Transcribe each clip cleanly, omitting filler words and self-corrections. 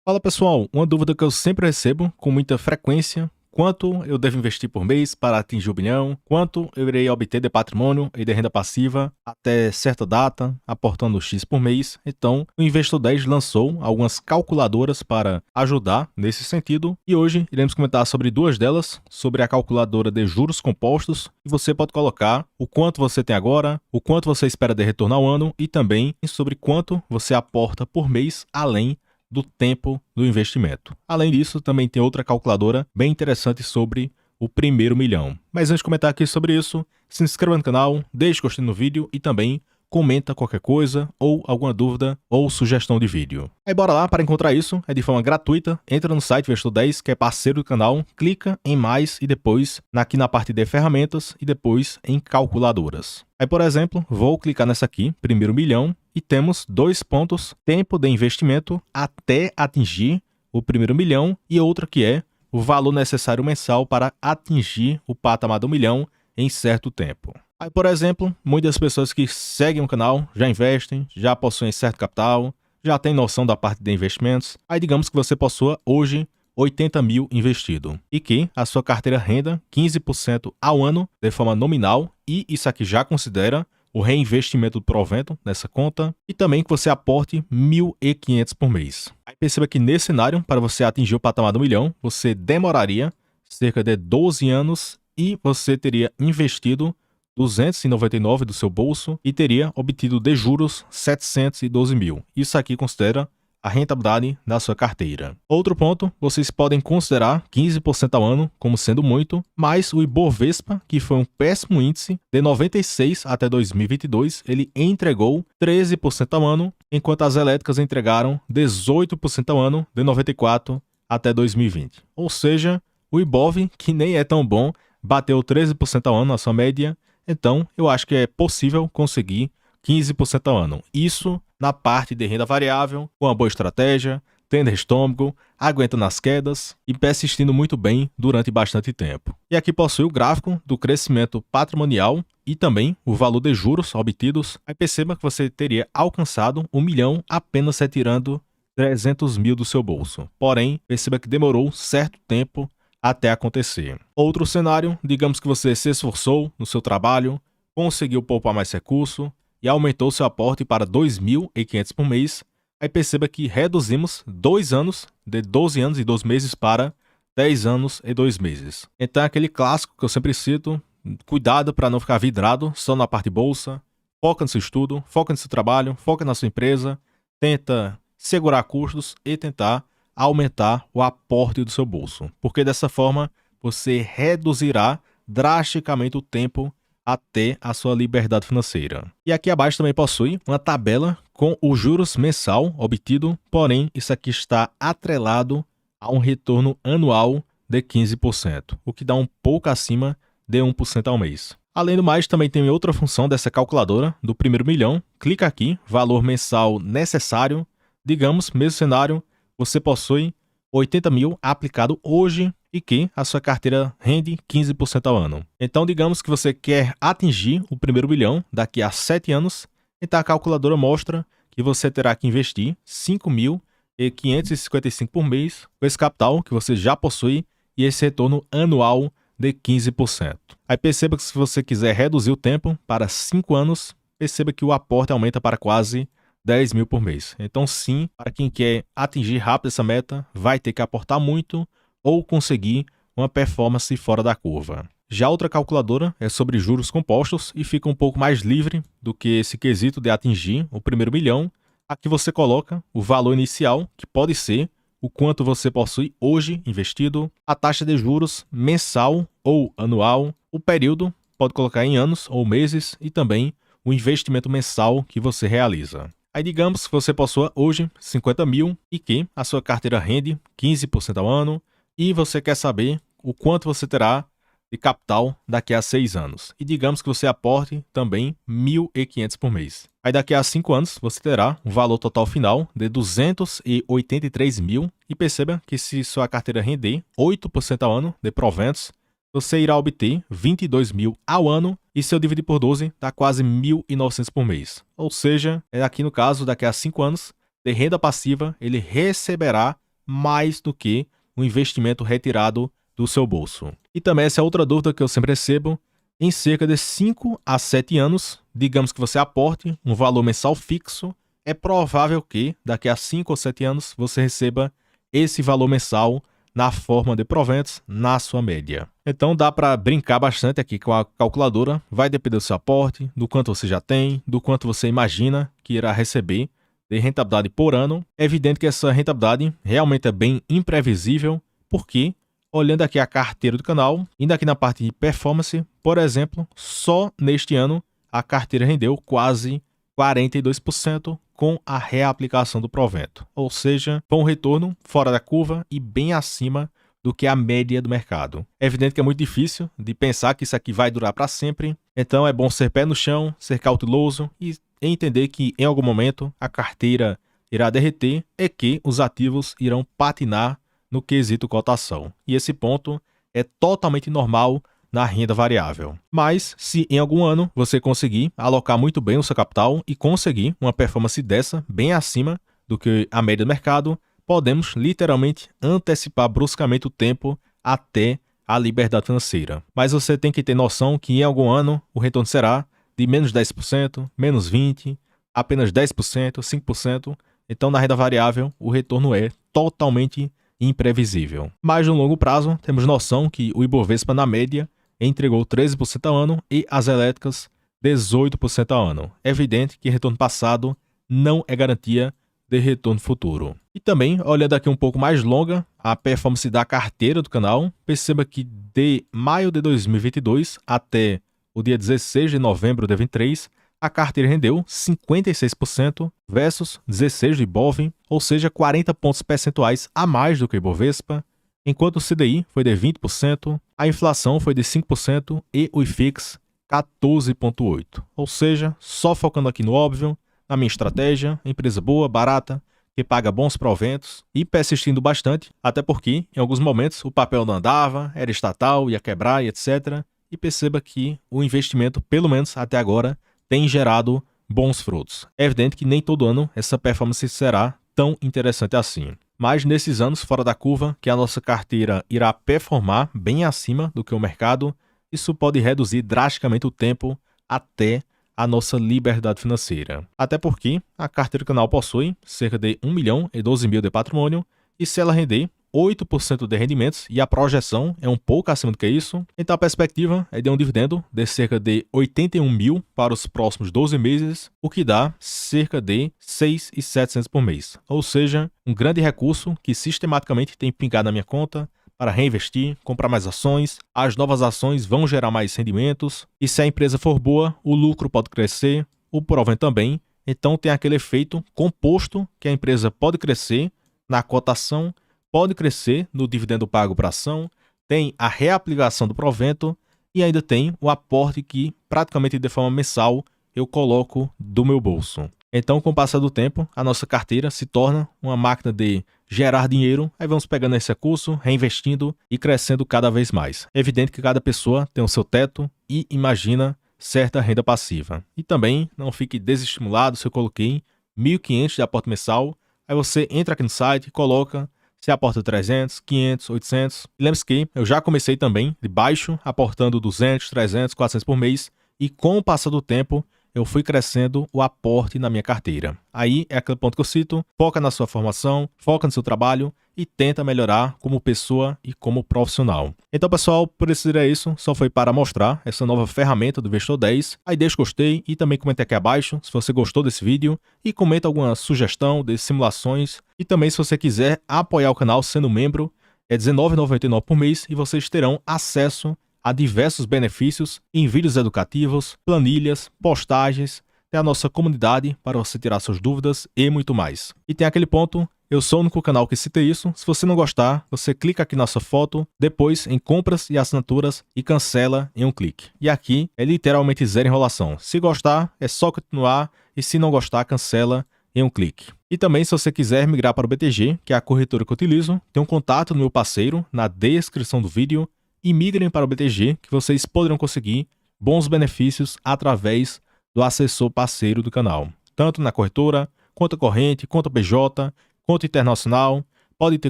Fala pessoal, uma dúvida que eu sempre recebo com muita frequência: quanto eu devo investir por mês para atingir o bilhão? Quanto eu irei obter de patrimônio e de renda passiva até certa data, aportando X por mês? Então, o Investor 10 lançou algumas calculadoras para ajudar nesse sentido e hoje iremos comentar sobre duas delas, sobre a calculadora de juros compostos, e você pode colocar o quanto você tem agora, o quanto você espera de retorno ao ano e também sobre quanto você aporta por mês além do tempo do investimento. Além disso, também tem outra calculadora bem interessante sobre o primeiro milhão. Mas antes de comentar aqui sobre isso, se inscreva no canal, deixe gostei no vídeo e também comenta qualquer coisa ou alguma dúvida ou sugestão de vídeo. Aí bora lá, para encontrar isso, é de forma gratuita, entra no site Investor 10, que é parceiro do canal, clica em mais e depois aqui na parte de ferramentas e depois em calculadoras. Aí, por exemplo, vou clicar nessa aqui, primeiro milhão, e temos dois pontos: tempo de investimento até atingir o primeiro milhão e outra que é o valor necessário mensal para atingir o patamar do milhão em certo tempo. Aí, por exemplo, muitas pessoas que seguem o canal já investem, já possuem certo capital, já têm noção da parte de investimentos. Aí digamos que você possua hoje 80 mil investido e que a sua carteira renda 15% ao ano de forma nominal, e isso aqui já considera o reinvestimento do provento nessa conta, e também que você aporte 1.500 por mês. Aí perceba que nesse cenário, para você atingir o patamar do milhão, você demoraria cerca de 12 anos e você teria investido 299 do seu bolso e teria obtido de juros 712 mil. Isso aqui considera a rentabilidade da sua carteira. Outro ponto, vocês podem considerar 15% ao ano como sendo muito, mas o Ibovespa, que foi um péssimo índice, de 96 até 2022, ele entregou 13% ao ano, enquanto as elétricas entregaram 18% ao ano, de 94 até 2020. Ou seja, o Ibov, que nem é tão bom, bateu 13% ao ano na sua média. Então, eu acho que é possível conseguir 15% ao ano. Isso na parte de renda variável, com uma boa estratégia, tendo estômago, aguentando as quedas e persistindo muito bem durante bastante tempo. E aqui possui o gráfico do crescimento patrimonial e também o valor de juros obtidos. Aí perceba que você teria alcançado 1 milhão apenas retirando 300 mil do seu bolso. Porém, perceba que demorou certo tempo até acontecer. Outro cenário, digamos que você se esforçou no seu trabalho, conseguiu poupar mais recurso e aumentou seu aporte para 2.500 por mês. Aí perceba que reduzimos 2 anos, de 12 anos e 2 meses para 10 anos e 2 meses. Então é aquele clássico que eu sempre cito: cuidado para não ficar vidrado só na parte bolsa, foca no seu estudo, foca no seu trabalho, foca na sua empresa, tenta segurar custos e tentar aumentar o aporte do seu bolso, porque dessa forma você reduzirá drasticamente o tempo até a sua liberdade financeira. E aqui abaixo também possui uma tabela com os juros mensal obtido, porém isso aqui está atrelado a um retorno anual de 15%, o que dá um pouco acima de 1% ao mês. Além do mais, também tem outra função dessa calculadora do primeiro milhão. Clica aqui, valor mensal necessário. Digamos, mesmo cenário, você possui 80 mil aplicado hoje e que a sua carteira rende 15% ao ano. Então, digamos que você quer atingir o primeiro bilhão daqui a 7 anos, então a calculadora mostra que você terá que investir 5.555 por mês com esse capital que você já possui e esse retorno anual de 15%. Aí perceba que se você quiser reduzir o tempo para 5 anos, perceba que o aporte aumenta para quase 10 mil por mês. Então sim, para quem quer atingir rápido essa meta, vai ter que aportar muito ou conseguir uma performance fora da curva. Já outra calculadora é sobre juros compostos e fica um pouco mais livre do que esse quesito de atingir o primeiro milhão. Aqui você coloca o valor inicial, que pode ser o quanto você possui hoje investido, a taxa de juros mensal ou anual, o período, pode colocar em anos ou meses, e também o investimento mensal que você realiza. Aí digamos que você possua hoje 50 mil e que a sua carteira rende 15% ao ano e você quer saber o quanto você terá de capital daqui a 6 anos. E digamos que você aporte também 1.500 por mês. Aí daqui a 5 anos você terá um valor total final de 283 mil e perceba que se sua carteira render 8% ao ano de proventos, você irá obter 22 mil ao ano e se eu dividir por 12, dá quase 1.900 por mês. Ou seja, aqui no caso, daqui a 5 anos, de renda passiva, ele receberá mais do que um investimento retirado do seu bolso. E também essa é outra dúvida que eu sempre recebo. Em cerca de 5 a 7 anos, digamos que você aporte um valor mensal fixo, é provável que daqui a 5 ou 7 anos você receba esse valor mensal na forma de proventos na sua média. Então dá para brincar bastante aqui com a calculadora, vai depender do seu aporte, do quanto você já tem, do quanto você imagina que irá receber de rentabilidade por ano. É evidente que essa rentabilidade realmente é bem imprevisível, porque olhando aqui a carteira do canal, indo aqui na parte de performance, por exemplo, só neste ano a carteira rendeu quase 42% com a reaplicação do provento. Ou seja, foi um retorno fora da curva e bem acima do que a média do mercado. É evidente que é muito difícil de pensar que isso aqui vai durar para sempre, então é bom ser pé no chão, ser cauteloso e entender que em algum momento a carteira irá derreter e que os ativos irão patinar no quesito cotação. E esse ponto é totalmente normal na renda variável. Mas, se em algum ano você conseguir alocar muito bem o seu capital e conseguir uma performance dessa, bem acima do que a média do mercado, podemos literalmente antecipar bruscamente o tempo até a liberdade financeira. Mas você tem que ter noção que em algum ano o retorno será de menos 10%, menos 20%, apenas 10%, 5%. Então, na renda variável, o retorno é totalmente imprevisível. Mas no longo prazo, temos noção que o Ibovespa, na média, entregou 13% ao ano e as elétricas 18% ao ano. É evidente que retorno passado não é garantia de retorno futuro. E também, olhando aqui um pouco mais longa, a performance da carteira do canal, perceba que de maio de 2022 até o dia 16 de novembro de 2023, a carteira rendeu 56% versus 16% do Ibov, ou seja, 40 pontos percentuais a mais do que o Ibovespa, enquanto o CDI foi de 20%, a inflação foi de 5% e o IFIX 14,8%. Ou seja, só focando aqui no óbvio, na minha estratégia, empresa boa, barata, que paga bons proventos e persistindo bastante, até porque em alguns momentos o papel não andava, era estatal, ia quebrar e etc. E perceba que o investimento, pelo menos até agora, tem gerado bons frutos. É evidente que nem todo ano essa performance será tão interessante assim. Mas nesses anos fora da curva, que a nossa carteira irá performar bem acima do que o mercado, isso pode reduzir drasticamente o tempo até a nossa liberdade financeira. Até porque a carteira do canal possui cerca de 1 milhão e 12 mil de patrimônio, e se ela render 8% de rendimentos, e a projeção é um pouco acima do que isso, então a perspectiva é de um dividendo de cerca de 81 mil para os próximos 12 meses, o que dá cerca de 6.700 por mês. Ou seja, um grande recurso que sistematicamente tem pingado na minha conta para reinvestir, comprar mais ações, as novas ações vão gerar mais rendimentos, e se a empresa for boa, o lucro pode crescer, o provento também, então tem aquele efeito composto que a empresa pode crescer na cotação, pode crescer no dividendo pago para ação, tem a reaplicação do provento e ainda tem o aporte que praticamente de forma mensal eu coloco do meu bolso. Então, com o passar do tempo, a nossa carteira se torna uma máquina de gerar dinheiro, aí vamos pegando esse recurso, reinvestindo e crescendo cada vez mais. É evidente que cada pessoa tem o seu teto e imagina certa renda passiva. E também não fique desestimulado se eu coloquei 1.500 de aporte mensal, aí você entra aqui no site e coloca, você aporta 300, 500, 800. E lembre-se que eu já comecei também de baixo, aportando 200, 300, 400 por mês, e com o passar do tempo, eu fui crescendo o aporte na minha carteira. Aí é aquele ponto que eu cito, foca na sua formação, foca no seu trabalho e tenta melhorar como pessoa e como profissional. Então, pessoal, por isso é isso, só foi para mostrar essa nova ferramenta do Investor 10. Aí deixa o gostei e também comenta aqui abaixo se você gostou desse vídeo e comenta alguma sugestão de simulações. E também se você quiser apoiar o canal sendo membro, é R$19,99 por mês e vocês terão acesso a diversos benefícios em vídeos educativos, planilhas, postagens, tem a nossa comunidade para você tirar suas dúvidas e muito mais. E tem aquele ponto, eu sou o único canal que cita isso, se você não gostar, você clica aqui na nossa foto, depois em compras e assinaturas e cancela em um clique. E aqui é literalmente zero enrolação. Se gostar, é só continuar e se não gostar, cancela em um clique. E também se você quiser migrar para o BTG, que é a corretora que eu utilizo, tem um contato do meu parceiro na descrição do vídeo, e migrem para o BTG, que vocês poderão conseguir bons benefícios através do assessor parceiro do canal, tanto na corretora, conta corrente, conta PJ, conta internacional, pode ter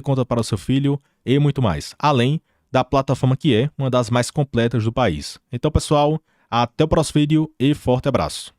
conta para o seu filho e muito mais, além da plataforma que é uma das mais completas do país. Então, pessoal, até o próximo vídeo e forte abraço.